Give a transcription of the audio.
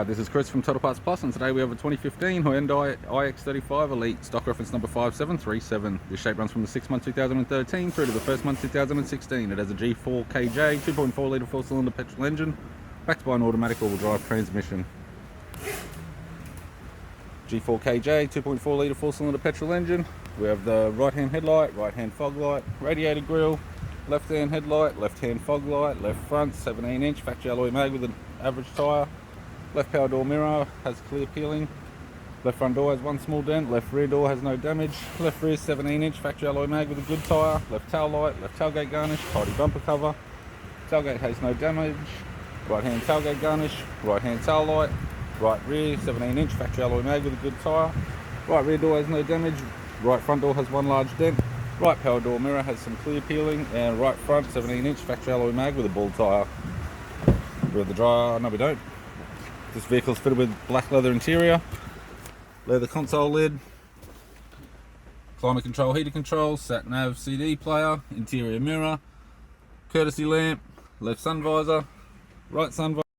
Hi, this is Chris from Total Parts Plus, and today we have a 2015 Hyundai ix35 Elite, stock reference number 5737. This shape runs from the 6th month 2013 through to the 1st month 2016. It has a G4 KJ 2.4 litre 4-cylinder petrol engine, backed by an automatic all-wheel drive transmission. G4 KJ 2.4 litre 4-cylinder petrol engine. We have the right-hand headlight, right-hand fog light, radiator grille, left-hand headlight, left-hand fog light, left front 17-inch factory alloy mag with an average tyre. Left power door mirror has clear peeling. Left front door has one small dent. Left rear door has no damage. Left rear 17-inch factory alloy mag with a good tyre. Left tail light, left tailgate garnish, tidy bumper cover. Tailgate has no damage. Right hand tailgate garnish, right hand tail light. Right rear 17-inch factory alloy mag with a good tyre. Right rear door has no damage. Right front door has one large dent. Right power door mirror has some clear peeling. And right front 17-inch factory alloy mag with a bald tyre. We have the dryer. No, we don't. This vehicle is fitted with black leather interior, leather console lid, climate control, heater control, sat nav CD player, interior mirror, courtesy lamp, left sun visor, right sun visor.